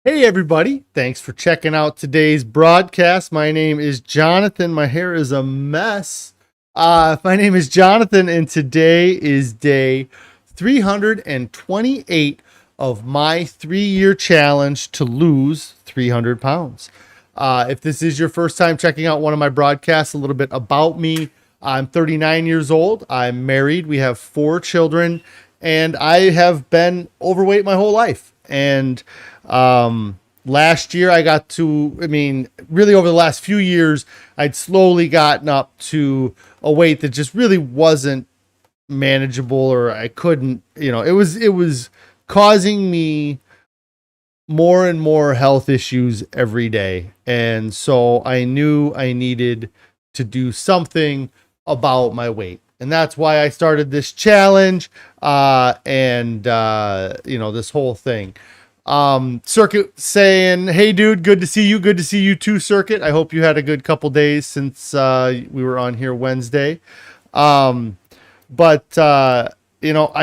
Hey, everybody. Thanks for checking out today's broadcast. My name is Jonathan. My hair is a mess. My name is Jonathan, and today is day 328 of my 3-year challenge to lose 300 pounds. If this is your first time checking out one of my broadcasts, a little bit about me. I'm 39 years old. I'm married. We have 4 children, and I have been overweight my whole life. And last year really over the last few years, I'd slowly gotten up to a weight that just really wasn't manageable, or I couldn't, it was causing me more and more health issues every day. And so I knew I needed to do something about my weight. And that's why I started this challenge, this whole thing. Circuit saying, hey, dude, good to see you. Good to see you too, Circuit. I hope you had a good couple days since we were on here Wednesday. I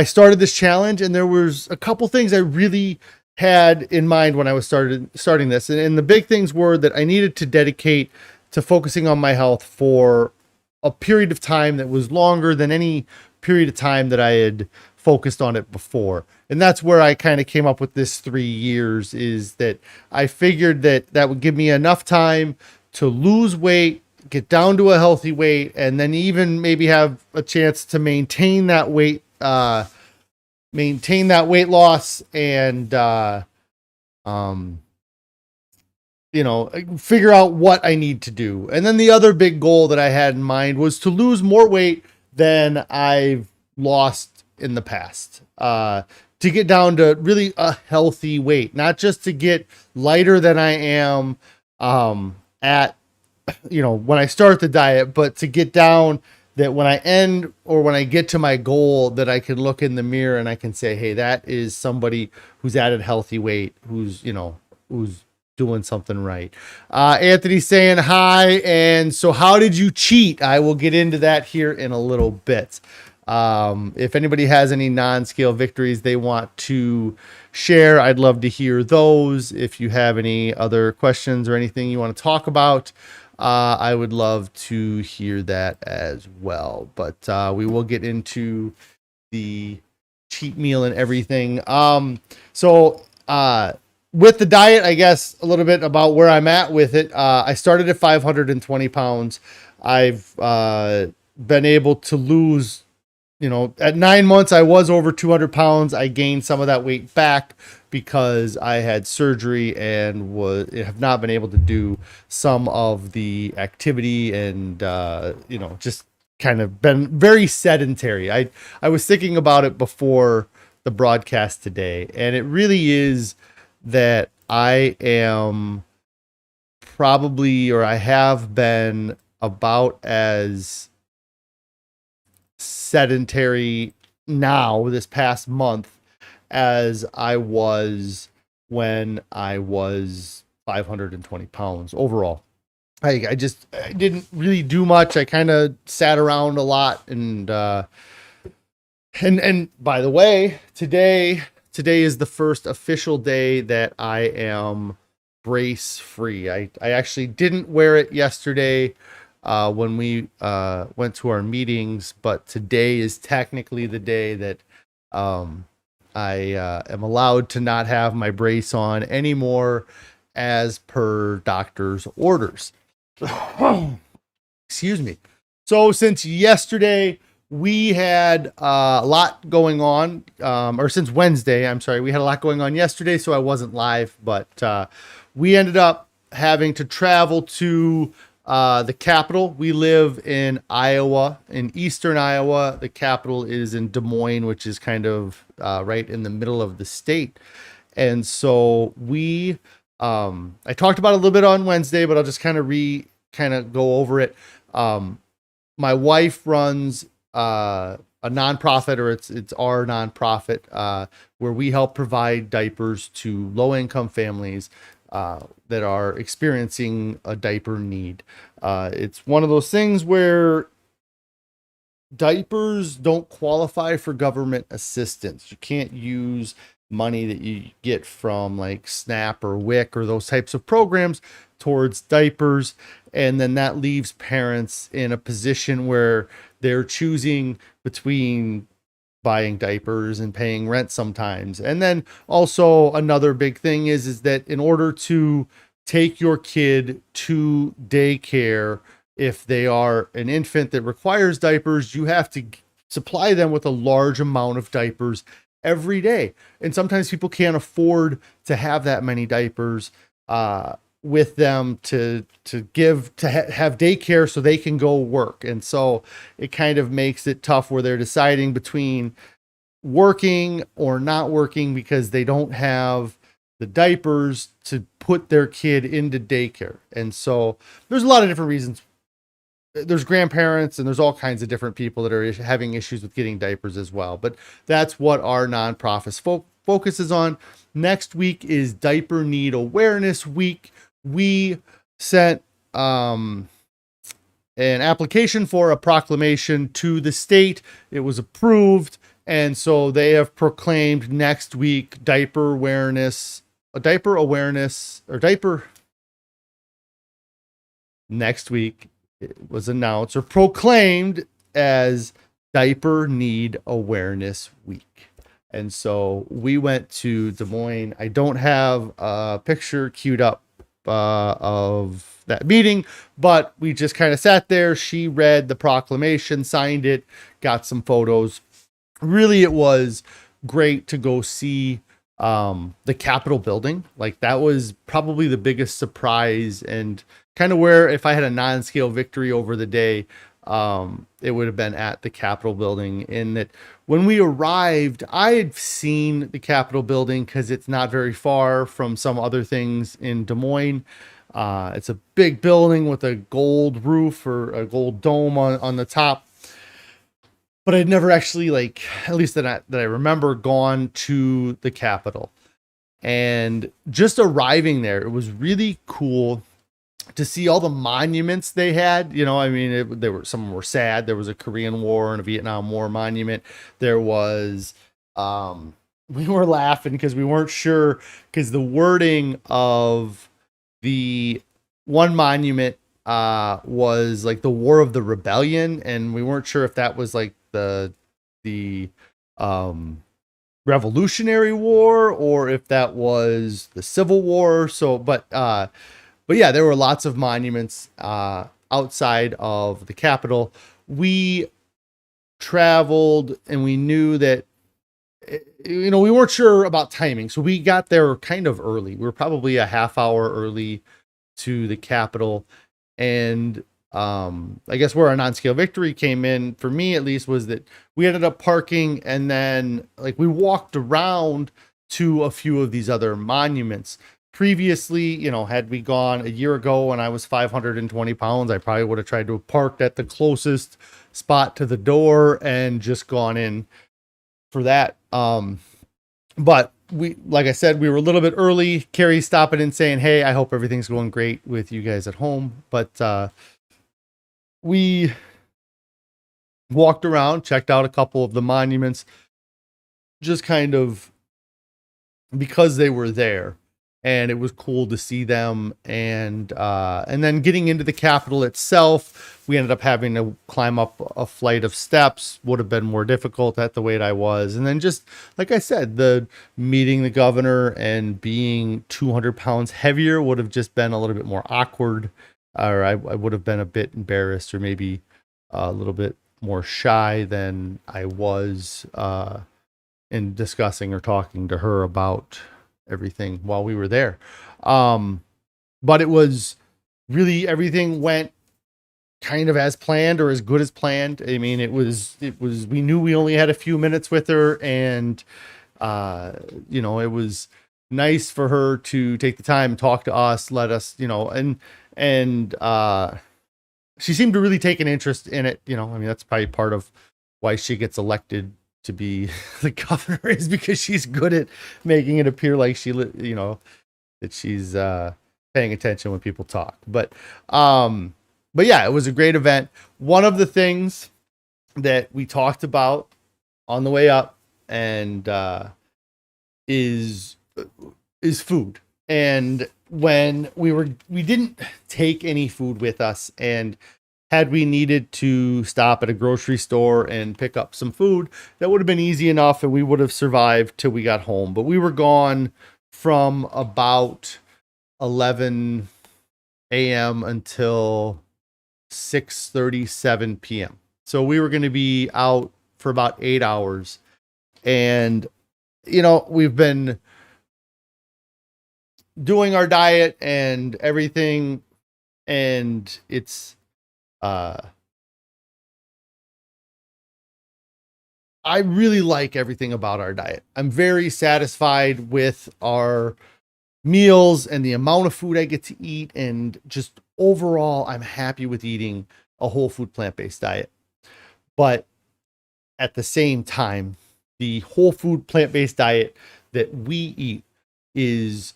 started this challenge, and there was a couple things I really had in mind when I was starting this. And the big things were that I needed to dedicate to focusing on my health for a period of time that was longer than any period of time that I had focused on it before. And that's where I kind of came up with this 3 years, is that I figured that would give me enough time to lose weight, get down to a healthy weight, and then even maybe have a chance to maintain that weight loss, and figure out what I need to do. And then the other big goal that I had in mind was to lose more weight than I've lost in the past, to get down to really a healthy weight, not just to get lighter than I am when I start the diet, but to get down that when I end or when I get to my goal, that I can look in the mirror and I can say, hey, that is somebody who's at a healthy weight, who's doing something right. Anthony's saying hi. And so how did you cheat? I will get into that here in a little bit. If anybody has any non-scale victories they want to share, I'd love to hear those. If you have any other questions or anything you want to talk about, I would love to hear that as well. But we will get into the cheat meal and everything. With the diet, I guess a little bit about where I'm at with it. I started at 520 pounds. I've been able to lose, at 9 months, I was over 200 pounds. I gained some of that weight back because I had surgery and have not been able to do some of the activity, and, just kind of been very sedentary. I was thinking about it before the broadcast today, and it really is that I am probably, or I have been, about as sedentary now this past month as I was when I was 520 pounds overall. I didn't really do much. I kind of sat around a lot, and by the way, today is the first official day that I am brace free. I actually didn't wear it yesterday when we went to our meetings, but today is technically the day that I am allowed to not have my brace on anymore, as per doctor's orders. Excuse me. So since yesterday, we had a lot going on, or since Wednesday, I'm sorry, we had a lot going on yesterday, so I wasn't live, but we ended up having to travel to the capital. We live in Iowa, in eastern Iowa. The capital is in Des Moines, which is kind of right in the middle of the state. And so I talked about it a little bit on Wednesday, but I'll just kind of go over it. My wife runs a nonprofit, or it's our nonprofit, where we help provide diapers to low-income families that are experiencing a diaper need. It's one of those things where diapers don't qualify for government assistance. You can't use money that you get from like SNAP or WIC or those types of programs towards diapers. And then that leaves parents in a position where they're choosing between buying diapers and paying rent sometimes. And then also another big thing is that in order to take your kid to daycare, if they are an infant that requires diapers, you have to supply them with a large amount of diapers every day. And sometimes people can't afford to have that many diapers with them to have daycare so they can go work. And so it kind of makes it tough where they're deciding between working or not working because they don't have the diapers to put their kid into daycare. And so there's a lot of different reasons. There's grandparents and there's all kinds of different people that are having issues with getting diapers as well. But that's what our nonprofit focuses on. Next week is Diaper Need Awareness Week. We sent an application for a proclamation to the state. It was approved. And so they have proclaimed next week next week it was announced or proclaimed as Diaper Need Awareness Week. And so we went to Des Moines. I don't have a picture queued up of that meeting, but we just kind of sat there. She read the proclamation, signed it, got some photos. Really, it was great to go see the Capitol building. Like that was probably the biggest surprise and kind of where if I had a non-scale victory over the day, it would have been at the Capitol building. In that when we arrived, I had seen the Capitol building because it's not very far from some other things in Des Moines. It's a big building with a gold roof or a gold dome on the top. But I'd never actually, like, at least that I remember, gone to the Capitol. And just arriving there, it was really cool to see all the monuments they had. You know, I mean, some of them were sad. There was a Korean War and a Vietnam War monument. There was, we were laughing because we weren't sure, because the wording of the one monument was like the War of the Rebellion, and we weren't sure if that was like the Revolutionary War or if that was the Civil War. So, but yeah, there were lots of monuments outside of the Capitol. We traveled and we knew that, you know, we weren't sure about timing. So we got there kind of early. We were probably a half hour early to the Capitol. And I guess where our non-scale victory came in, for me at least, was that we ended up parking and then like we walked around to a few of these other monuments. Previously, you know, had we gone a year ago when I was 520 pounds, I probably would have tried to have parked at the closest spot to the door and just gone in for that. But we, like I said, we were a little bit early. Carrie stopping and saying, "Hey, I hope everything's going great with you guys at home." But we walked around, checked out a couple of the monuments, just kind of because they were there. And it was cool to see them. And then getting into the Capitol itself, we ended up having to climb up a flight of steps. Would have been more difficult at the weight I was. And then just, like I said, the meeting the governor and being 200 pounds heavier would have just been a little bit more awkward. Or I would have been a bit embarrassed or maybe a little bit more shy than I was in discussing or talking to her about everything while we were there. But it was really, everything went kind of as planned or as good as planned. I mean, it was, we knew we only had a few minutes with her, and, you know, it was nice for her to take the time and talk to us, let us, you know, and she seemed to really take an interest in it. You know, I mean, that's probably part of why she gets elected to be the governor, is because she's good at making it appear like she, you know, that she's paying attention when people talk. But yeah, it was a great event. One of the things that we talked about on the way up, and is food. And when we didn't take any food with us, and had we needed to stop at a grocery store and pick up some food, that would have been easy enough and we would have survived till we got home. But we were gone from about 11 a.m. until 6:37 p.m. So we were going to be out for about 8 hours. And, we've been doing our diet and everything. And it's, I really like everything about our diet. I'm very satisfied with our meals and the amount of food I get to eat. And just overall, I'm happy with eating a whole food plant-based diet. But at the same time, the whole food plant-based diet that we eat is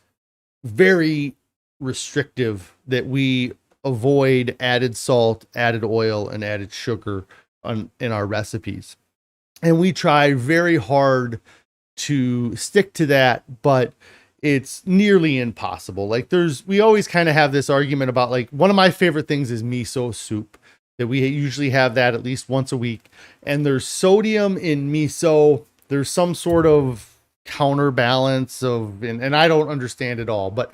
very restrictive, that we avoid added salt, added oil, and added sugar in our recipes. And we try very hard to stick to that, but it's nearly impossible. Like we always kind of have this argument about, like, one of my favorite things is miso soup, that we usually have that at least once a week. And there's sodium in miso. There's some sort of counterbalance and I don't understand it all, but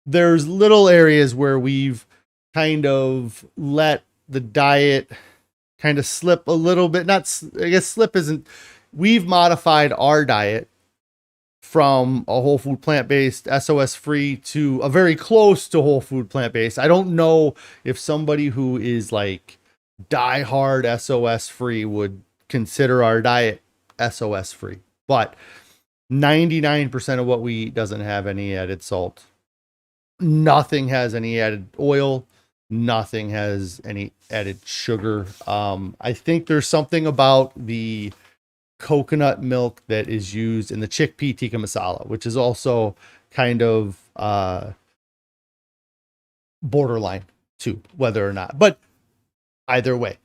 there's little areas where we've kind of let the diet kind of slip a little bit. I guess slip isn't, we've modified our diet from a whole food plant-based SOS free to a very close to whole food plant-based. I don't know if somebody who is like diehard SOS free would consider our diet SOS free, but 99% of what we eat doesn't have any added salt. Nothing has any added oil. Nothing has any added sugar. I think there's something about the coconut milk that is used in the chickpea tikka masala, which is also kind of borderline too, whether or not. But either way,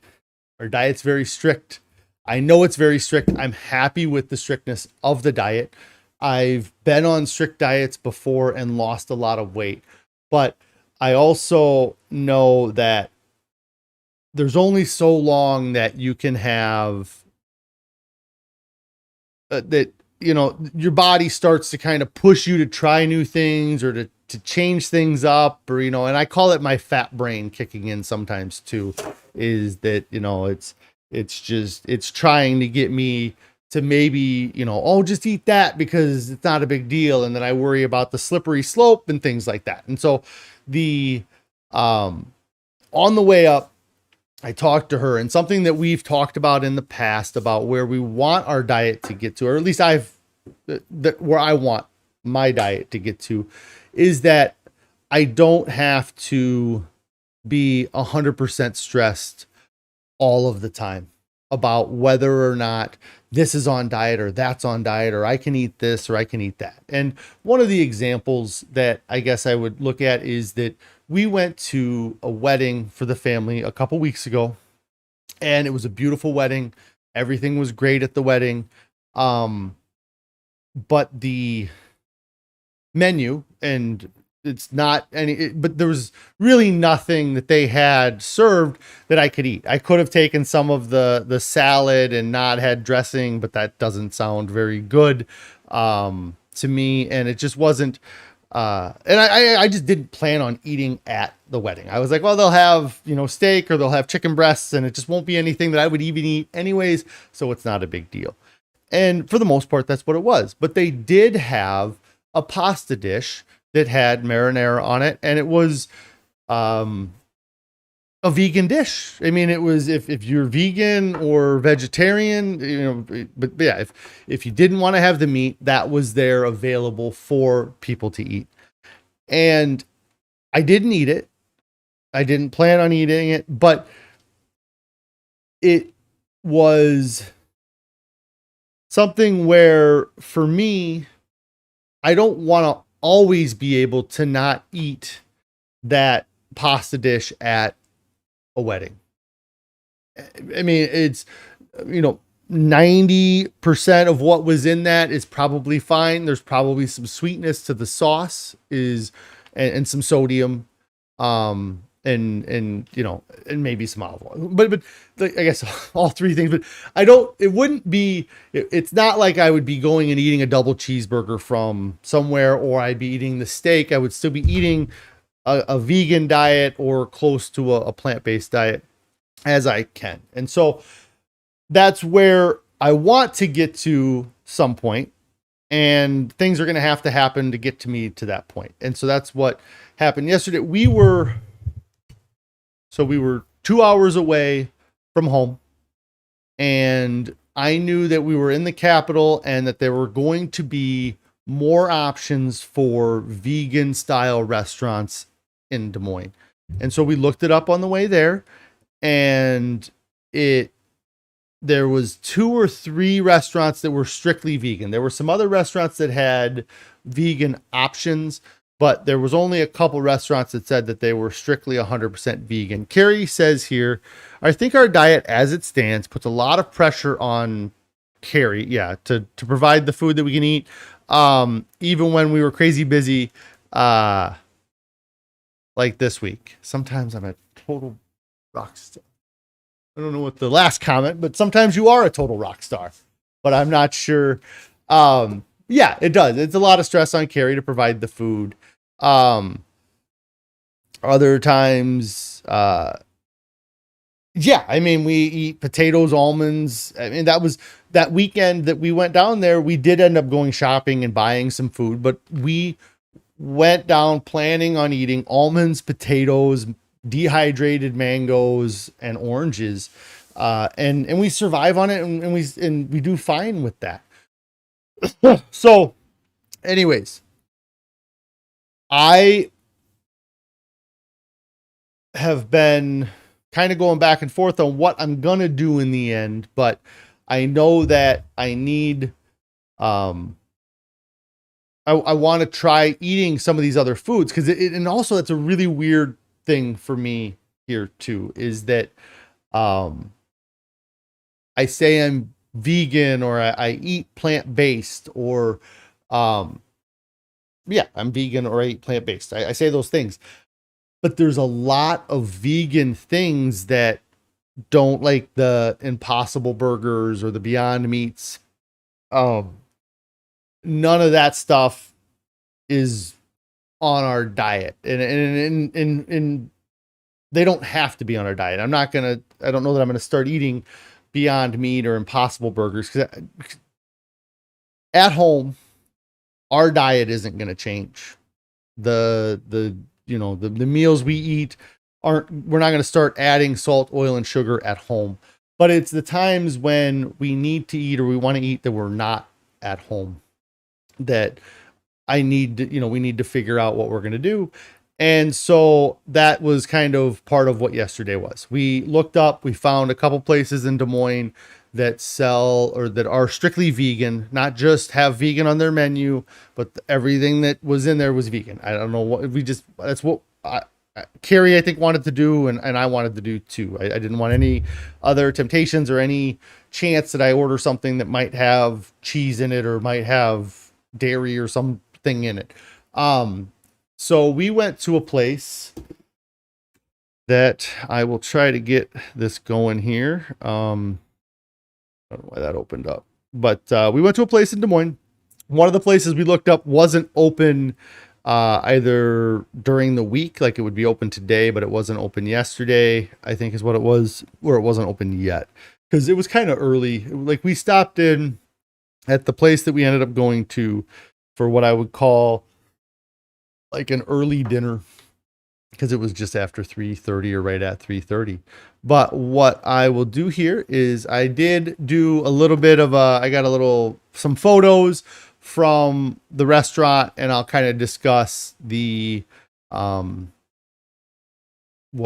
our diet's very strict. I know it's very strict. I'm happy with the strictness of the diet. I've been on strict diets before and lost a lot of weight, but I also know that there's only so long that you can have that, your body starts to kind of push you to try new things or to change things up, or, and I call it my fat brain kicking in sometimes too, is that, it's trying to get me to maybe, just eat that because it's not a big deal. And then I worry about the slippery slope and things like that. And so on the way up, I talked to her, and something that we've talked about in the past about where we want our diet to get to, or at least where I want my diet to get to, is that I don't have to be 100% stressed all of the time about whether or not this is on diet or that's on diet, or I can eat this or I can eat that. And one of the examples that I guess I would look at is that we went to a wedding for the family a couple weeks ago, and it was a beautiful wedding. Everything was great at the wedding. But the menu, and it's not but there was really nothing that they had served that I could eat. I could have taken some of the salad and not had dressing, but that doesn't sound very good to me. And it just wasn't, and I just didn't plan on eating at the wedding. I was like, well, they'll have, steak, or they'll have chicken breasts, and it just won't be anything that I would even eat anyways. So it's not a big deal. And for the most part, that's what it was. But they did have a pasta dish that had marinara on it, and it was a vegan dish. I mean, it was, if you're vegan or vegetarian, but yeah, if you didn't want to have the meat, that was there available for people to eat. And I didn't eat it. I didn't plan on eating it, but it was something where, for me, I don't want to always be able to not eat that pasta dish at a wedding. I mean, it's, 90% of what was in that is probably fine. There's probably some sweetness to the sauce and some sodium, and you know, and maybe some olive oil, but I guess all three things. But it's not like I would be going and eating a double cheeseburger from somewhere, or I'd be eating the steak. I would still be eating a vegan diet or close to a plant-based diet as I can. And so that's where I want to get to some point, and things are going to happen to get to me to that point. And so that's what happened yesterday. We were 2 hours away from home, and I knew that we were in the capital and that there were going to be more options for vegan style restaurants in Des Moines. And so we looked it up on the way there, and there was 2 or 3 restaurants that were strictly vegan. There were some other restaurants that had vegan options, but there was only a couple restaurants that said that they were strictly 100% vegan. Carrie says here, I think our diet as it stands puts a lot of pressure on Carrie, to provide the food that we can eat. Even when we were crazy busy, like this week. Sometimes I'm a total rock star. I don't know what the last comment, but sometimes you are a total rock star, but I'm not sure. It does. It's a lot of stress on Carrie to provide the food. Other times, I mean, we eat potatoes, almonds. I mean, that was that weekend that we went down there. We did end up going shopping and buying some food, but we went down planning on eating almonds, potatoes, dehydrated mangoes, and oranges. And we survive on it, and we do fine with that. So anyways, I have been kind of going back and forth on what I'm going to do in the end, but I know that I need, I want to try eating some of these other foods, because and also it's a really weird thing for me here too, is that, I say I'm vegan, or I eat plant-based, or, I'm vegan or I eat plant-based. I say those things, but there's a lot of vegan things that don't, like the Impossible Burgers or the Beyond Meats. None of that stuff is on our diet, and they don't have to be on our diet. I don't know that I'm going to start eating Beyond Meat or Impossible Burgers, because at home, our diet isn't going to change. The meals we eat we're not going to start adding salt, oil, and sugar at home, but it's the times when we need to eat or we want to eat that we're not at home that we need to figure out what we're going to do. And so that was kind of part of what yesterday was. We looked up, we found a couple places in Des Moines that sell, or that are strictly vegan, not just have vegan on their menu, but everything that was in there was vegan. I don't know what that's what Carrie, I think, wanted to do, and I wanted to do too. I didn't want any other temptations or any chance that I order something that might have cheese in it or might have dairy or something in it. So we went to a place that I will try to get this going here. I don't know why that opened up, but we went to a place in Des Moines. One of the places we looked up wasn't open either during the week, like it would be open today, but it wasn't open yesterday, I think is what it was, or it wasn't open yet, because it was kind of early. Like, we stopped in at the place that we ended up going to for what I would call like an early dinner, because it was just after 3:30 or right at 3:30. But what I will do here is I did do a little bit of I got some photos from the restaurant, and I'll kind of discuss the what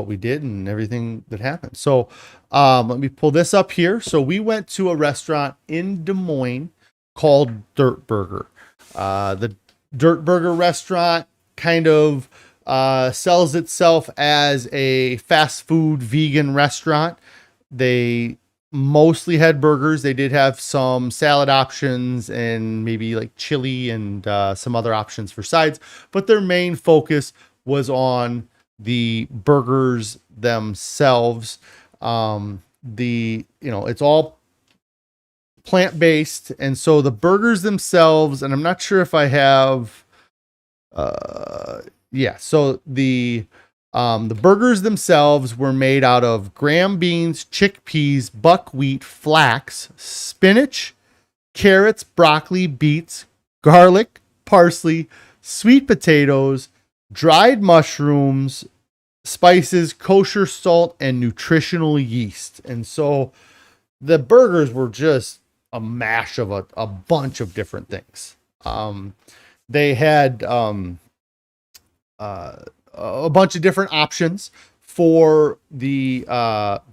we did and everything that happened. So let me pull this up here. So we went to a restaurant in Des Moines called Dirt Burger. The Dirt Burger restaurant kind of sells itself as a fast food vegan restaurant. They mostly had burgers. They did have some salad options and maybe like chili and some other options for sides, but their main focus was on the burgers themselves. It's all plant-based, and so the burgers themselves, and I'm not sure if I have so the burgers themselves were made out of graham beans, chickpeas, buckwheat, flax, spinach, carrots, broccoli, beets, garlic, parsley, sweet potatoes, dried mushrooms, spices, kosher salt, and nutritional yeast. And so the burgers were just a mash of a bunch of different things. They had a bunch of different options for the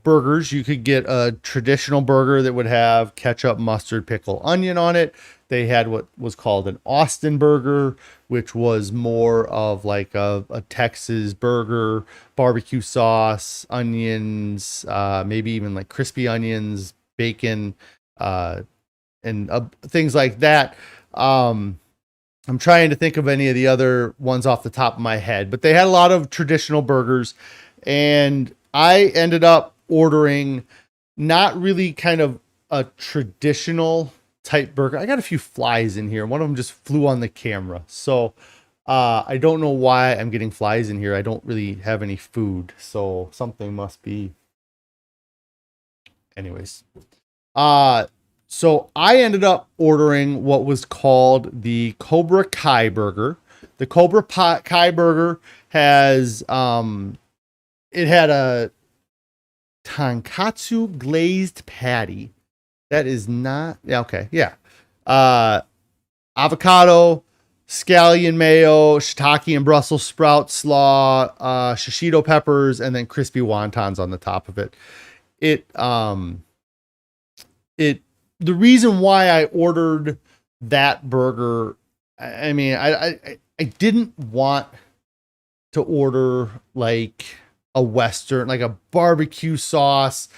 burgers. You could get a traditional burger that would have ketchup, mustard, pickle, onion on it. They had what was called an Austin burger, which was more of like a Texas burger, barbecue sauce, onions, maybe even like crispy onions, bacon, and things like that. I'm trying to think of any of the other ones off the top of my head, but they had a lot of traditional burgers, and I ended up ordering not really kind of a traditional type burger. I got a few flies in here. One of them just flew on the camera. So I don't know why I'm getting flies in here. I don't really have any food, so something must be. Anyways, so I ended up ordering what was called the Cobra Kai burger. The Cobra Kai burger has it had a tonkatsu glazed patty. That is not okay. Yeah. Avocado, scallion mayo, shiitake and Brussels sprout slaw, shishito peppers, and then crispy wontons on the top of it. The reason why I ordered that burger, I didn't want to order like a Western, like a barbecue sauce,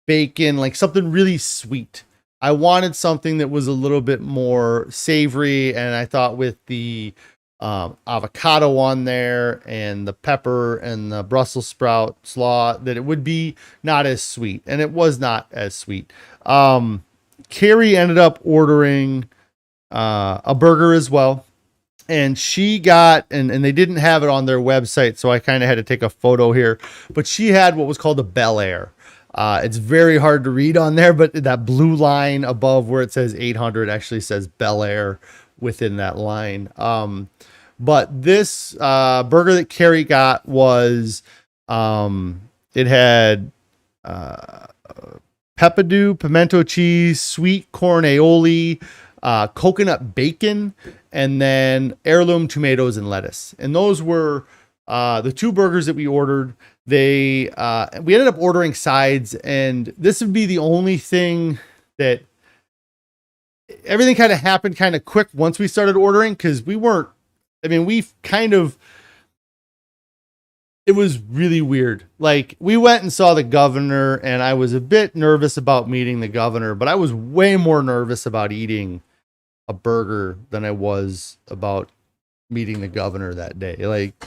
bacon, like something really sweet. I wanted something that was a little bit more savory, and I thought with the avocado on there and the pepper and the Brussels sprout slaw that it would be not as sweet, and it was not as sweet. Carrie ended up ordering a burger as well, and she got, and they didn't have it on their website, so I kind of had to take a photo here, but she had what was called a Bel Air. It's very hard to read on there, but that blue line above where it says 800 actually says Bel Air within that line. But this burger that Carrie got was, it had peppadew, pimento cheese, sweet corn aioli, coconut bacon, and then heirloom tomatoes and lettuce. And those were the two burgers that we ordered. We ended up ordering sides, and this would be the only thing that everything kind of happened kind of quick once we started ordering, because it was really weird. Like, we went and saw the governor, and I was a bit nervous about meeting the governor, but I was way more nervous about eating a burger than I was about meeting the governor that day. Like,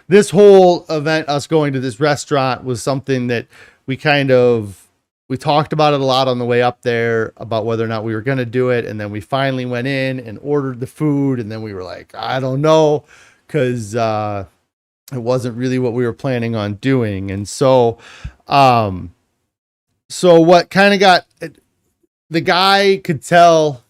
this whole event, us going to this restaurant, was something that we talked about it a lot on the way up there about whether or not we were going to do it. And then we finally went in and ordered the food. And then we were like, I don't know, because it wasn't really what we were planning on doing. And so what kind of got, the guy could tell,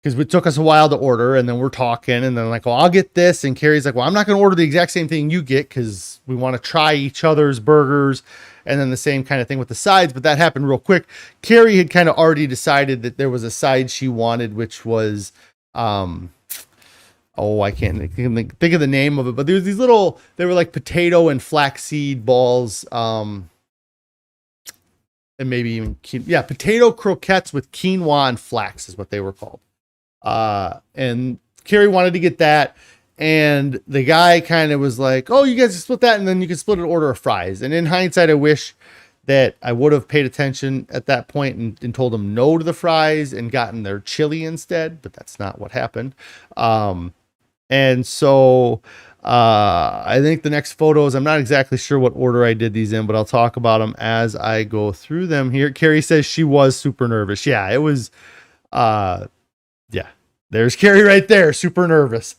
because it took us a while to order, and then we're talking, and then like, well, I'll get this. And Carrie's like, well, I'm not going to order the exact same thing you get, because we want to try each other's burgers. And then the same kind of thing with the sides, but that happened real quick. Carrie had kind of already decided that there was a side she wanted, which was, I can't think of the name of it, but there was these little, they were like potato and flaxseed balls, and maybe even, potato croquettes with quinoa and flax is what they were called. And Carrie wanted to get that. And the guy kind of was like, oh, you guys can split that, and then you can split an order of fries. And in hindsight, I wish that I would have paid attention at that point and told them no to the fries and gotten their chili instead, but that's not what happened. And so I think the next photos, I'm not exactly sure what order I did these in, but I'll talk about them as I go through them here. Carrie says she was super nervous. Yeah, it was, yeah, there's Carrie right there, super nervous.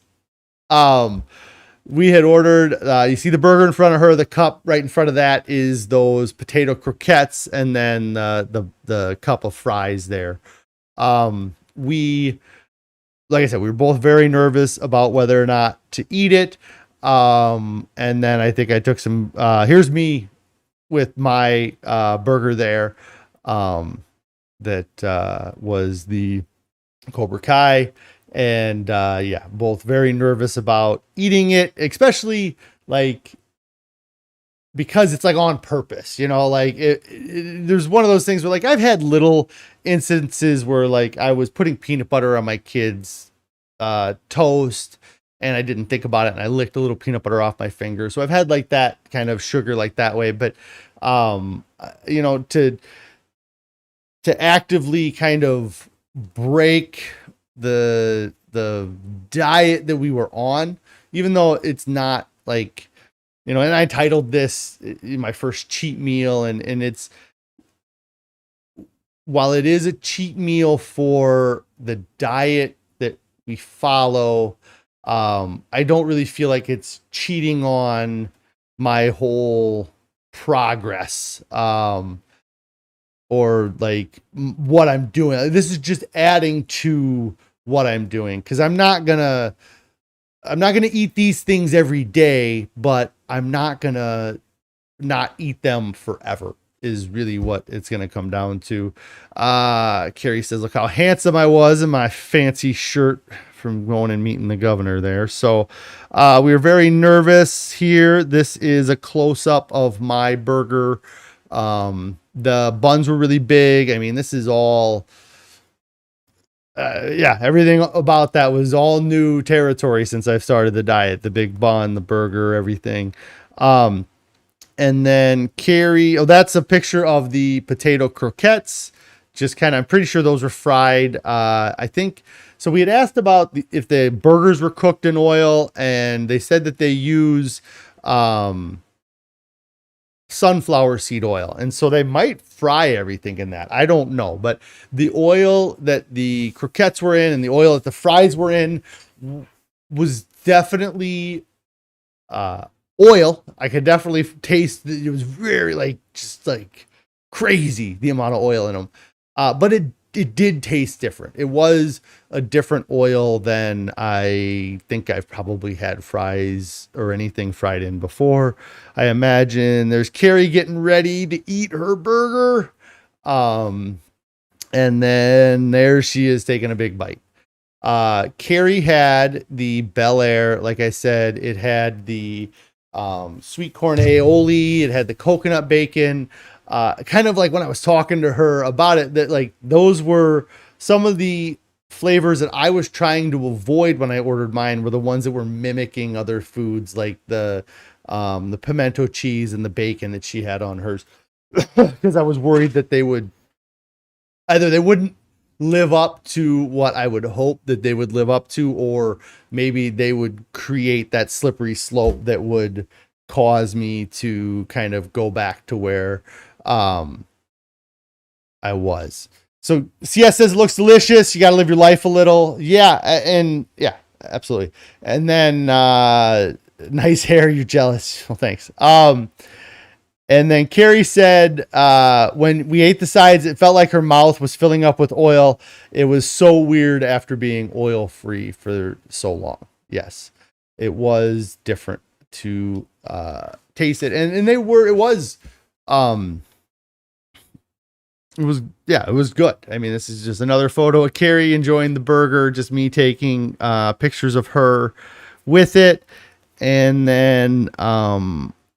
We had ordered, you see the burger in front of her, the cup right in front of that is those potato croquettes, and then the cup of fries there. Like I said, we were both very nervous about whether or not to eat it. And then I think I took some, here's me with my burger there. That was the Cobra Kai. And yeah, both very nervous about eating it, especially like because it's like on purpose, like there's one of those things where like I've had little instances where like I was putting peanut butter on my kids' toast and I didn't think about it and I licked a little peanut butter off my finger. So I've had like that kind of sugar like that way, but to actively kind of break the diet that we were on, even though it's not like, and I titled this my first cheat meal, and it's, while it is a cheat meal for the diet that we follow, I don't really feel like it's cheating on my whole progress, or like what I'm doing. This is just adding to what I'm doing, because I'm not gonna eat these things every day, but I'm not gonna not eat them forever is really what it's gonna come down to. Carrie says, look how handsome I was in my fancy shirt from going and meeting the governor there. So we were very nervous here. This is a close-up of my burger. The buns were really big. I mean, this is all, everything about that was all new territory since I've started the diet, the big bun, the burger, everything. And then Carrie, that's a picture of the potato croquettes. Just kind of, I'm pretty sure those were fried. I think, so we had asked about if the burgers were cooked in oil, and they said that they use, sunflower seed oil, and so they might fry everything in that. I don't know, but the oil that the croquettes were in and the oil that the fries were in was definitely oil. I could definitely taste that it was very like just like crazy the amount of oil in them, but it did taste different. It was a different oil than I think I've probably had fries or anything fried in before. I imagine there's Carrie getting ready to eat her burger. And then there she is taking a big bite. Carrie had the Bel Air. Like I said, it had the sweet corn aioli. It had the coconut bacon. Kind of like when I was talking to her about it, that like those were some of the flavors that I was trying to avoid when I ordered mine, were the ones that were mimicking other foods, like the pimento cheese and the bacon that she had on hers, because I was worried that they wouldn't live up to what I would hope that they would live up to, or maybe they would create that slippery slope that would cause me to kind of go back to where I was. So CS says it looks delicious. You got to live your life a little. Yeah. And yeah, absolutely. And then, nice hair. You're jealous. Well, thanks. And then Carrie said, when we ate the sides, it felt like her mouth was filling up with oil. It was so weird after being oil free for so long. Yes, it was different to, taste it. And it was good. I mean, this is just another photo of Carrie enjoying the burger, just me taking pictures of her with it. And then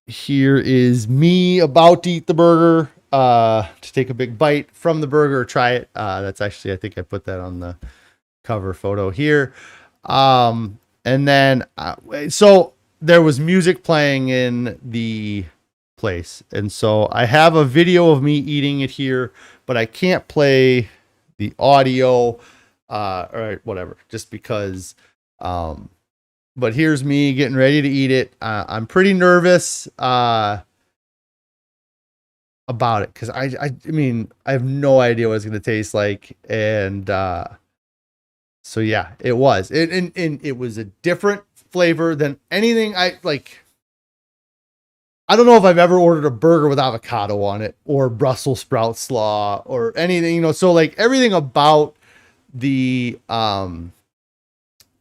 here is me about to eat the burger, to take a big bite from the burger, try it. That's actually, I think I put that on the cover photo here. And then, so there was music playing in the place. And so I have a video of me eating it here, but I can't play the audio or whatever, just because. But here's me getting ready to eat it. I'm pretty nervous about it because I mean, I have no idea what it's going to taste like. And so, yeah, it was. And it was a different flavor than anything I like. I don't know if I've ever ordered a burger with avocado on it or Brussels sprout slaw or anything, you know, so like everything about the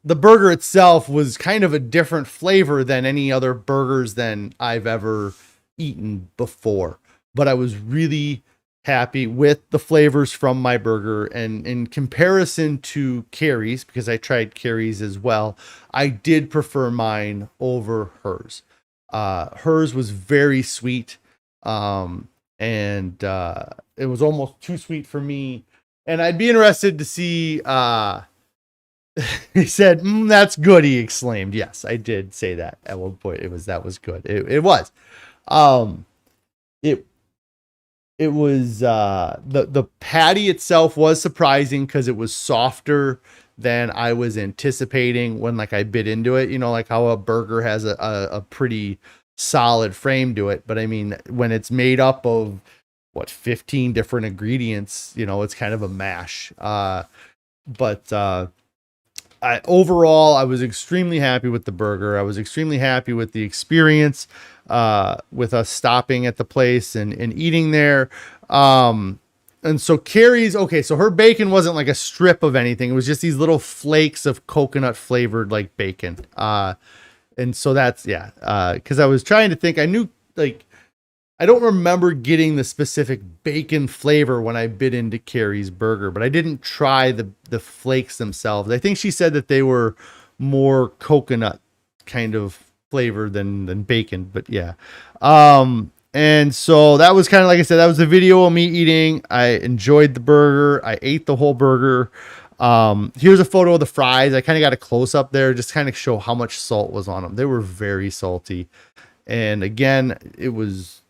burger itself was kind of a different flavor than any other burgers than I've ever eaten before. But I was really happy with the flavors from my burger, and in comparison to Carrie's, because I tried Carrie's as well, I did prefer mine over hers. Hers was very sweet. And it was almost too sweet for me. And I'd be interested to see, he said, that's good. He exclaimed. Yes, I did say that at one point. That was good. It was, it was, the patty itself was surprising because it was softer than I was anticipating when like I bit into it, you know, like how a burger has a pretty solid frame to it. But I mean, when it's made up of 15 different ingredients, you know, it's kind of a mash. Overall, I was extremely happy with the burger. I was extremely happy with the experience, with us stopping at the place and eating there. And so Carrie's, okay, so her bacon wasn't like a strip of anything. It was just these little flakes of coconut flavored like bacon. And so that's, yeah. Cause I was trying to think, I knew like, I don't remember getting the specific bacon flavor when I bit into Carrie's burger, but I didn't try the flakes themselves. I think she said that they were more coconut kind of flavor than bacon, but yeah. And so that was kind of, like I said, that was the video of me eating. I enjoyed the burger. I ate the whole burger. Here's a photo of the fries. I kind of got a close up there, just kind of show how much salt was on them. They were very salty. And again, it was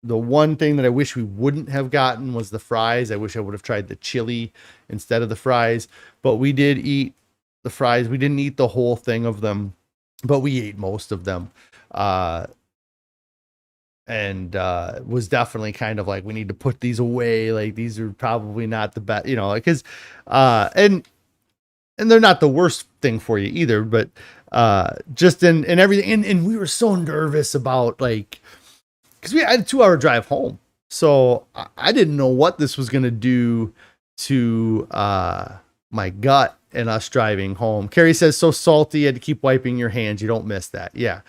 the one thing that I wish we wouldn't have gotten was the fries. I wish I would have tried the chili instead of the fries, but we did eat the fries. We didn't eat the whole thing of them, but we ate most of them. And was definitely kind of like, we need to put these away. Like, these are probably not the best, you know, because, and they're not the worst thing for you either, but just in everything. And we were so nervous about like, because we had a 2-hour drive home. So I didn't know what this was going to do to my gut and us driving home. Carrie says, so salty, you had to keep wiping your hands. You don't miss that. Yeah.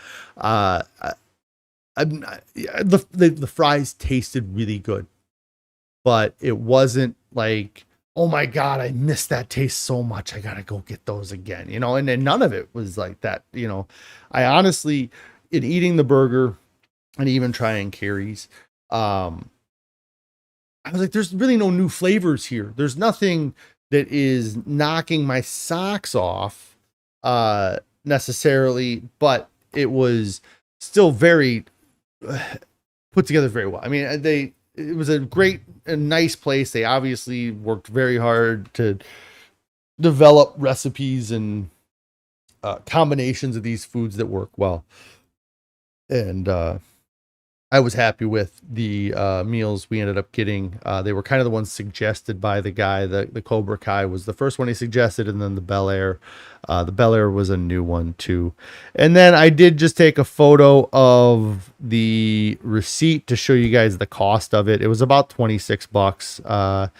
The fries tasted really good, but it wasn't like, oh my God, I missed that taste so much. I got to go get those again, you know, and none of it was like that. You know, I honestly, in eating the burger and even trying Carrie's, I was like, there's really no new flavors here. There's nothing that is knocking my socks off, necessarily, but it was still very put together very well. I mean, it was a nice place. They obviously worked very hard to develop recipes and combinations of these foods that work well. And I was happy with the meals we ended up getting. They were kind of the ones suggested by the guy. The Cobra Kai was the first one he suggested, and then the Bel Air. The Bel Air was a new one too. And then I did just take a photo of the receipt to show you guys the cost of it. It was about $26.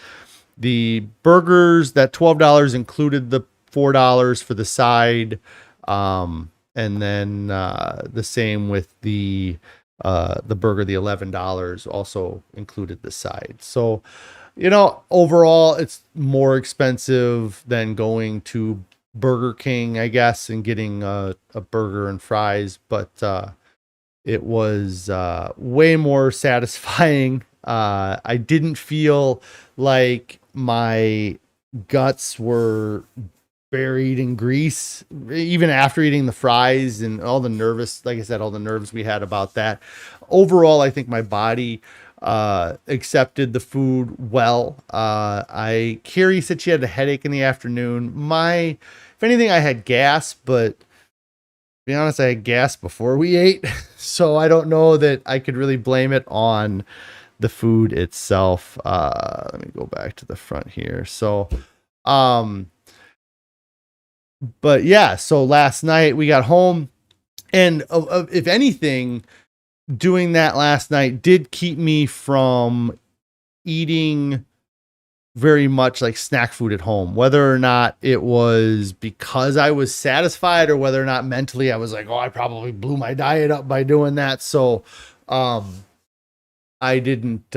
The burgers, that $12 included the $4 for the side. And then the same with the burger, the $11 also included the side. So, you know, overall it's more expensive than going to Burger King, I guess, and getting a burger and fries, but it was way more satisfying. I didn't feel like my guts were buried in grease, even after eating the fries and all the nervous, like I said, all the nerves we had about that. Overall, I think my body accepted the food well. Carrie said she had a headache in the afternoon. If anything, I had gas, but to be honest, I had gas before we ate. So I don't know that I could really blame it on the food itself. Let me go back to the front here. So, but yeah, so last night we got home, and if anything, doing that last night did keep me from eating very much like snack food at home, whether or not it was because I was satisfied or whether or not mentally I was like, oh, I probably blew my diet up by doing that. So, I didn't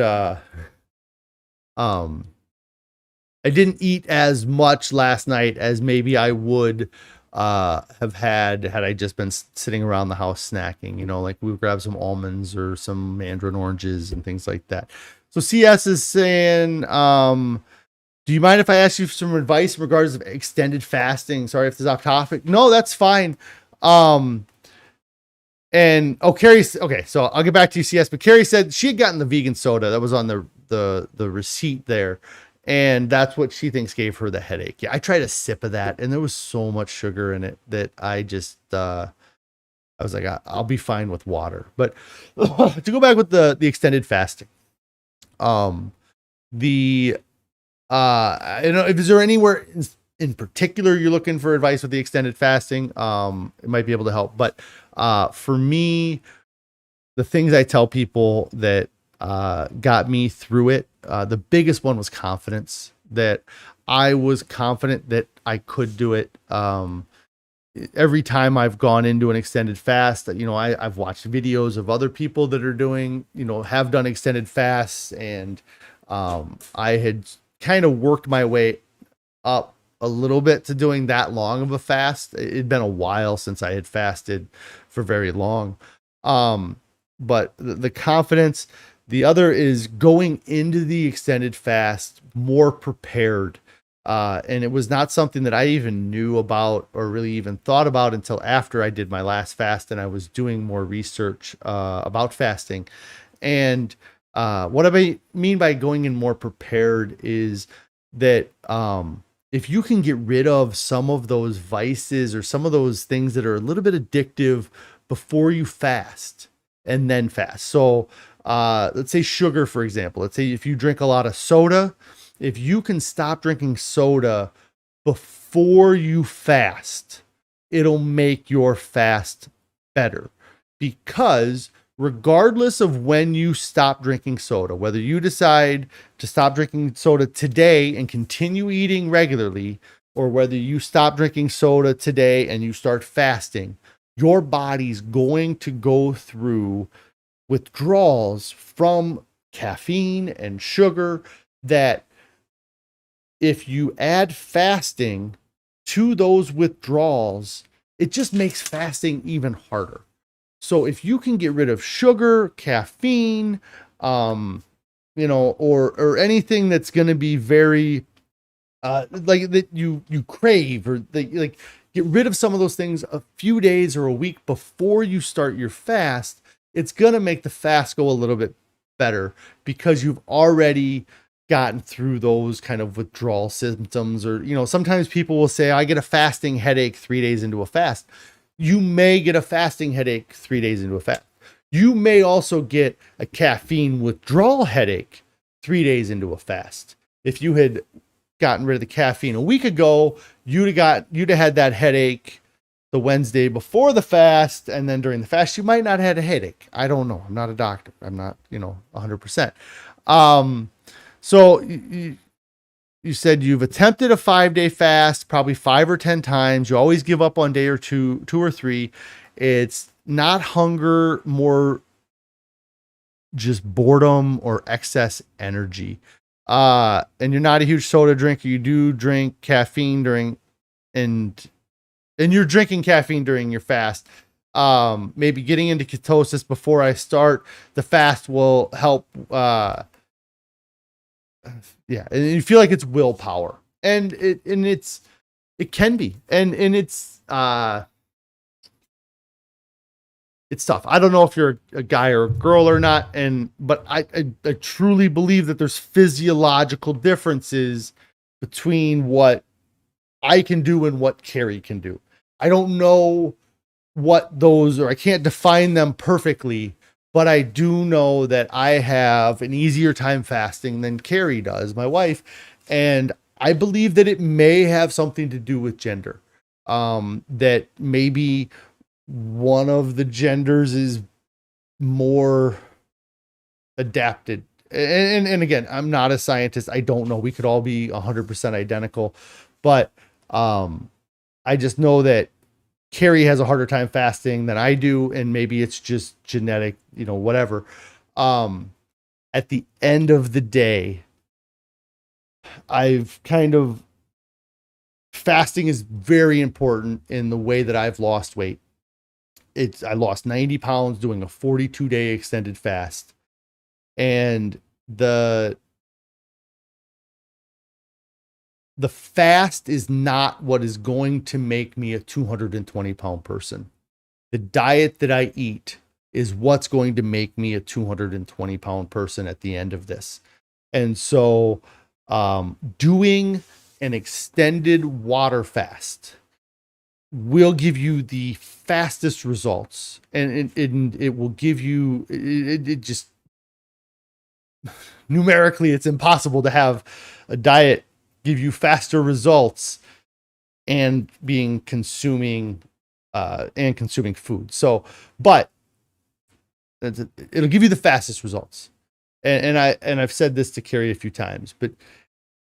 eat as much last night as maybe I would have had I just been sitting around the house snacking. Like we would grab some almonds or some mandarin oranges and things like that. So CS is saying, do you mind if I ask you for some advice in regards to extended fasting? Sorry if this is off topic. No, that's fine. Carrie, okay, so I'll get back to you, CS, but Carrie said she had gotten the vegan soda that was on the receipt there, and that's what she thinks gave her the headache. Yeah, I tried a sip of that, and there was so much sugar in it that I just, I was like, I'll be fine with water. But to go back with the extended fasting, is there anywhere in particular you're looking for advice with the extended fasting? It might be able to help, but for me, the things I tell people that got me through it, the biggest one was confidence, that I was confident that I could do it. Every time I've gone into an extended fast, I've watched videos of other people that are doing, have done extended fasts, and I had kind of worked my way up a little bit to doing that long of a fast. It'd been a while since I had fasted for very long. But the confidence, the other is going into the extended fast more prepared. And it was not something that I even knew about or really even thought about until after I did my last fast and I was doing more research about fasting. And what I mean by going in more prepared is that if you can get rid of some of those vices or some of those things that are a little bit addictive before you fast and then fast. So let's say sugar, for example. Let's say if you drink a lot of soda, if you can stop drinking soda before you fast, it'll make your fast better, because regardless of when you stop drinking soda, whether you decide to stop drinking soda today and continue eating regularly, or whether you stop drinking soda today and you start fasting, your body's going to go through withdrawals from caffeine and sugar that, if you add fasting to those withdrawals, it just makes fasting even harder. So if you can get rid of sugar, caffeine, or anything that's going to be very, like that you crave, or like get rid of some of those things a few days or a week before you start your fast, it's going to make the fast go a little bit better, because you've already gotten through those kind of withdrawal symptoms. Or, sometimes people will say, I get a fasting headache 3 days into a fast. You may get a fasting headache 3 days into a fast. You may also get a caffeine withdrawal headache 3 days into a fast. If you had gotten rid of the caffeine a week ago, you'd have had that headache the Wednesday before the fast, and then during the fast, you might not have had a headache. I don't know. I'm not a doctor. I'm not, 100%. So you said you've attempted a 5-day fast, probably 5 or 10 times. You always give up on day or two or three. It's not hunger, more just boredom or excess energy. And you're not a huge soda drinker. You do drink caffeine and you're drinking caffeine during your fast. Maybe getting into ketosis before I start the fast will help. And you feel like it's willpower, and it's It can be. And it's tough. I don't know if you're a guy or a girl or not, but I truly believe that there's physiological differences between what I can do and what Carrie can do. I don't know what those, or I can't define them perfectly, but I do know that I have an easier time fasting than Carrie does, my wife. And I believe that it may have something to do with gender. That maybe one of the genders is more adapted. And again, I'm not a scientist. I don't know. We could all be 100% identical, but I just know that Carrie has a harder time fasting than I do, and maybe it's just genetic, whatever. At the end of the day, I've kind of, fasting is very important in the way that I've lost weight. I lost 90 pounds doing a 42-day extended fast. And the fast is not what is going to make me a 220-pound person. The diet that I eat is what's going to make me a 220-pound person at the end of this. And so doing an extended water fast will give you the fastest results, and it will give you, it just, numerically, it's impossible to have a diet give you faster results and consuming food. So, but it'll give you the fastest results. And I've said this to Carrie a few times, but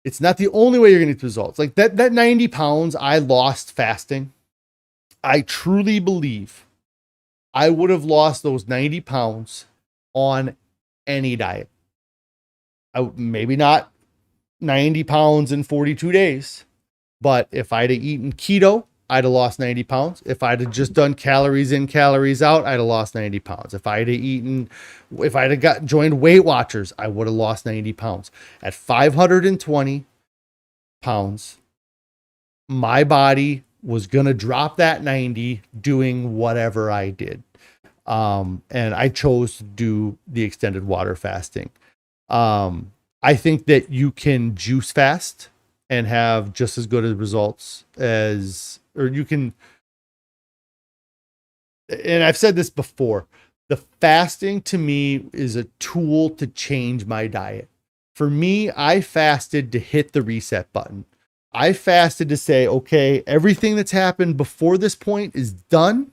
it's not the only way you're going to get results. Like that 90 pounds I lost fasting, I truly believe I would have lost those 90 pounds on any diet. Maybe not 90 pounds in 42 days, but if I'd have eaten keto, I'd have lost 90 pounds. If I'd have just done calories in, calories out, I'd have lost 90 pounds. If I'd have joined Weight Watchers, I would have lost 90 pounds. At 520 pounds, my body was going to drop that 90 doing whatever I did. And I chose to do the extended water fasting. I think that you can juice fast and have just as good as results or you can, and I've said this before, the fasting to me is a tool to change my diet. For me, I fasted to hit the reset button. I fasted to say, okay, everything that's happened before this point is done.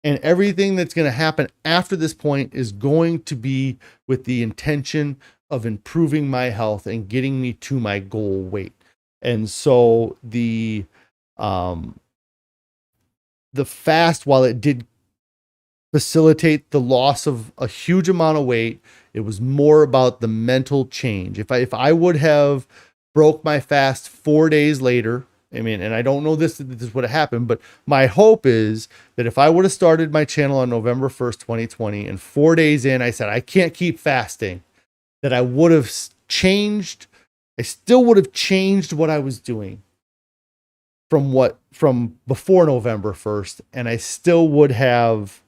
And everything that's going to happen after this point is going to be with the intention of improving my health and getting me to my goal weight. And so the fast, while it did facilitate the loss of a huge amount of weight, it was more about the mental change. If I would have broke my fast 4 days later, and I don't know this would have happened, but my hope is that if I would have started my channel on November 1st, 2020, and 4 days in, I said, I can't keep fasting, that I would have changed. I still would have changed what I was doing from before November 1st. And I still would have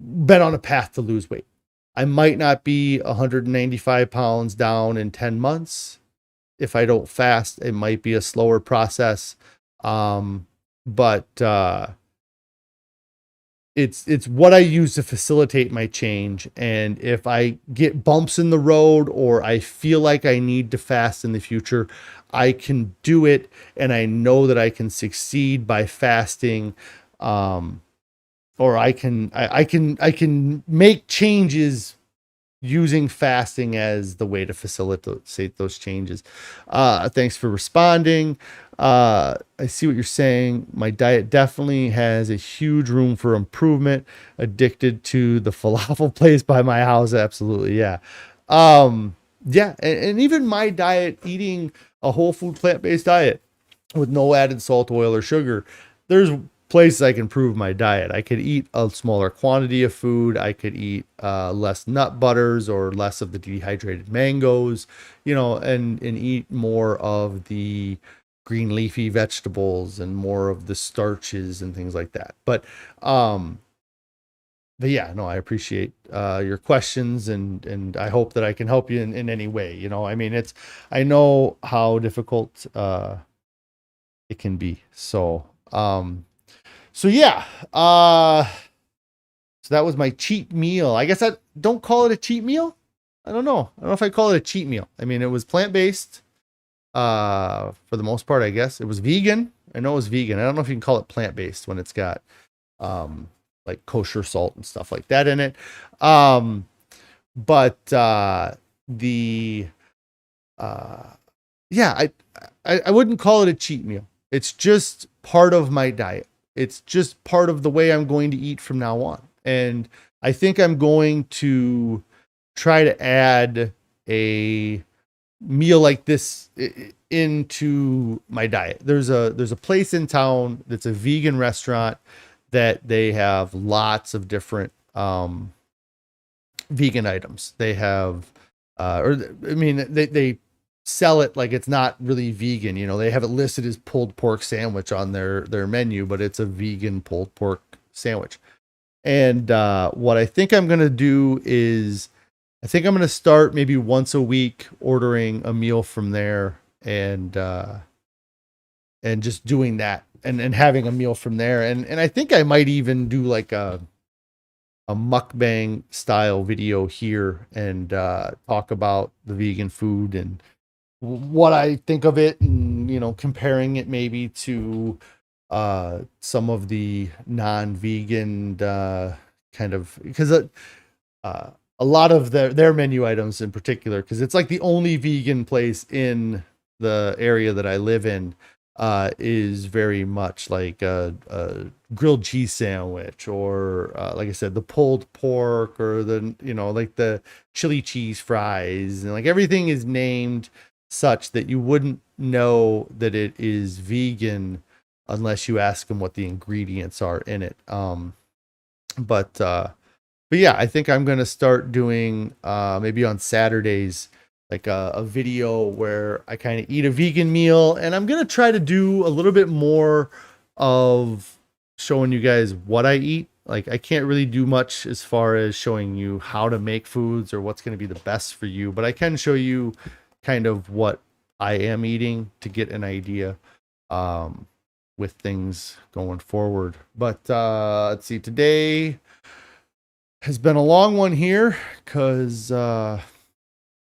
been on a path to lose weight. I might not be 195 pounds down in 10 months. If I don't fast, it might be a slower process. But it's what I use to facilitate my change. And if I get bumps in the road or I feel like I need to fast in the future, I can do it. And I know that I can succeed by fasting. Or I can make changes using fasting as the way to facilitate those changes. Thanks for responding. I see what you're saying. My diet definitely has a huge room for improvement. Addicted to the falafel place by my house. Absolutely. Yeah. Yeah. And even my diet, eating a whole food, plant-based diet with no added salt, oil, or sugar, there's places I can improve my diet. I could eat a smaller quantity of food. I could eat less nut butters or less of the dehydrated mangoes, and eat more of the green leafy vegetables and more of the starches and things like that. But yeah, no, I appreciate your questions, and I hope that I can help you in any way. I mean, I know how difficult it can be. So yeah, so that was my cheat meal. I guess I don't call it a cheat meal. I don't know. I don't know if I call it a cheat meal. I mean, it was plant-based for the most part, I guess. It was vegan. I know it was vegan. I don't know if you can call it plant-based when it's got like kosher salt and stuff like that in it. But the yeah, I wouldn't call it a cheat meal. It's just part of my diet. It's just part of the way I'm going to eat from now on. And I think I'm going to try to add a meal like this into my diet. There's a place in town that's a vegan restaurant that they have lots of different vegan items. They have they sell it like it's not really vegan. They have it listed as pulled pork sandwich on their menu, but it's a vegan pulled pork sandwich. And what I think I'm going to do is I think I'm going to start maybe once a week ordering a meal from there and just doing that and having a meal from there. And I think I might even do like a mukbang style video here and talk about the vegan food and what I think of it, and comparing it maybe to some of the non-vegan kind of, because a lot of their menu items in particular, because it's like the only vegan place in the area that I live in, is very much like a grilled cheese sandwich, or like I said, the pulled pork, or the like the chili cheese fries, and like everything is named such that you wouldn't know that it is vegan unless you ask them what the ingredients are in it. But yeah, I think I'm gonna start doing maybe on Saturdays like a video where I kind of eat a vegan meal, and I'm gonna try to do a little bit more of showing you guys what I eat. Like, I can't really do much as far as showing you how to make foods or what's going to be the best for you, but I can show you kind of what I am eating to get an idea with things going forward. But let's see, today has been a long one here because I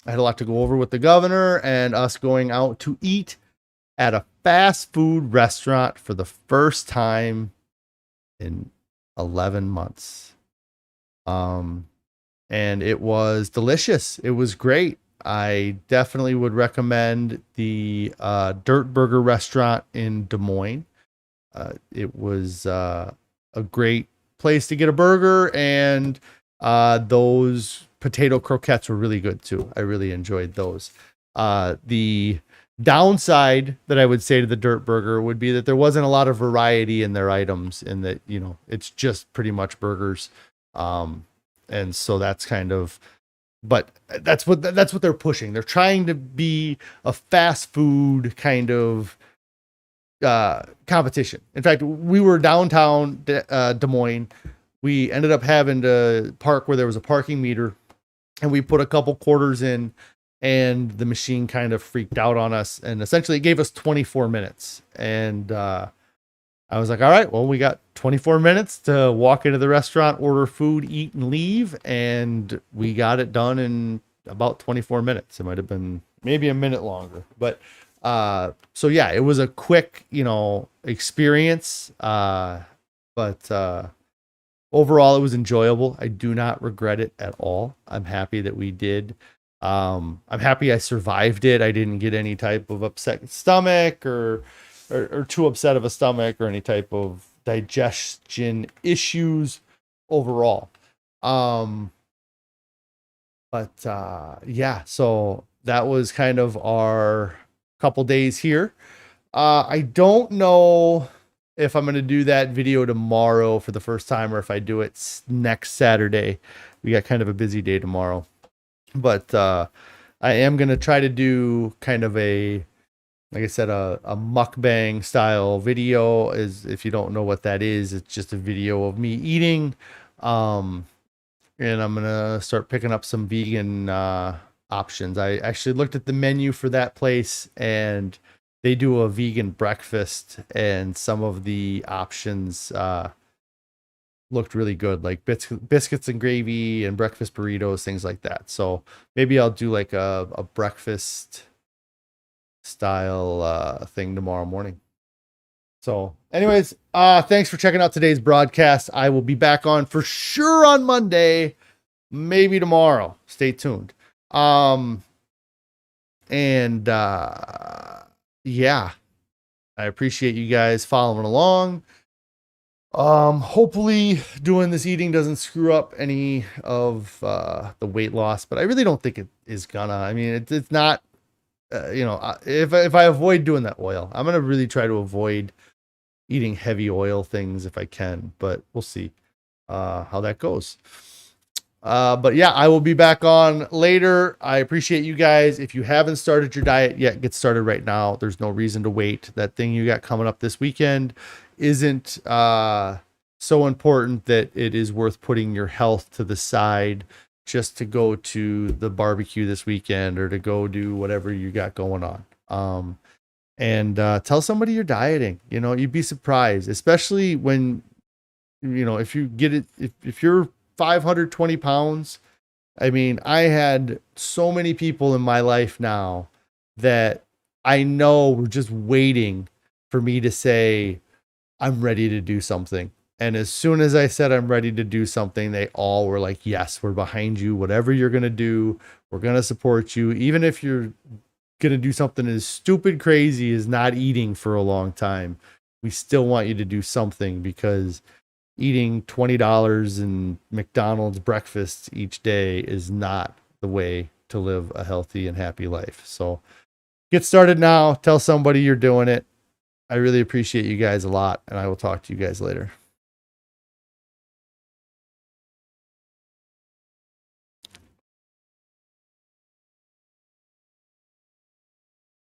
had a lot to go over with the governor and us going out to eat at a fast food restaurant for the first time in 11 months. And it was delicious. It was great. I definitely would recommend the Dirt Burger restaurant in Des Moines. It was a great place to get a burger, and those potato croquettes were really good too. I really enjoyed those. The downside that I would say to the Dirt Burger would be that there wasn't a lot of variety in their items, and that, it's just pretty much burgers. And so that's kind of, but that's what they're pushing. They're trying to be a fast food kind of competition. In fact, we were downtown Des Moines. We ended up having to park where there was a parking meter, and we put a couple quarters in, and the machine kind of freaked out on us, and essentially it gave us 24 minutes. And I was like, all right, well, we got 24 minutes to walk into the restaurant, order food, eat, and leave. And we got it done in about 24 minutes. It might have been maybe a minute longer, but so yeah, it was a quick, experience. But overall, it was enjoyable. I do not regret it at all. I'm happy that we did. I'm happy I survived it. I didn't get any type of upset stomach or too upset of a stomach or any type of digestion issues overall. But yeah, so that was kind of our couple days here. I don't know if I'm going to do that video tomorrow for the first time, or if I do it next Saturday. We got kind of a busy day tomorrow, but I am going to try to do kind of a like I said, a mukbang style video. Is, if you don't know what that is, it's just a video of me eating. Um, and I'm gonna start picking up some vegan options. I actually looked at the menu for that place, and they do a vegan breakfast, and some of the options looked really good, like biscuits and gravy and breakfast burritos, things like that. So maybe I'll do like a breakfast style thing tomorrow morning. So anyways, thanks for checking out today's broadcast. I will be back on for sure on Monday, maybe tomorrow. Stay tuned. And yeah, I appreciate you guys following along. Hopefully doing this eating doesn't screw up any of the weight loss, but I really don't think it is gonna. I mean, it's not. If I avoid doing that oil, I'm gonna really try to avoid eating heavy oil things if I can, but we'll see how that goes. But yeah, I will be back on later. I appreciate you guys. If you haven't started your diet yet, get started right now. There's no reason to wait. That thing you got coming up this weekend isn't so important that it is worth putting your health to the side just to go to the barbecue this weekend or to go do whatever you got going on. And tell somebody you're dieting. You know, you'd be surprised, especially when, if you get it, if you're 520 pounds. I mean, I had so many people in my life now that I know were just waiting for me to say, I'm ready to do something. And as soon as I said I'm ready to do something, they all were like, yes, we're behind you. Whatever you're going to do, we're going to support you. Even if you're going to do something as stupid, crazy as not eating for a long time, we still want you to do something, because eating $20 in McDonald's breakfast each day is not the way to live a healthy and happy life. So get started now. Tell somebody you're doing it. I really appreciate you guys a lot, and I will talk to you guys later.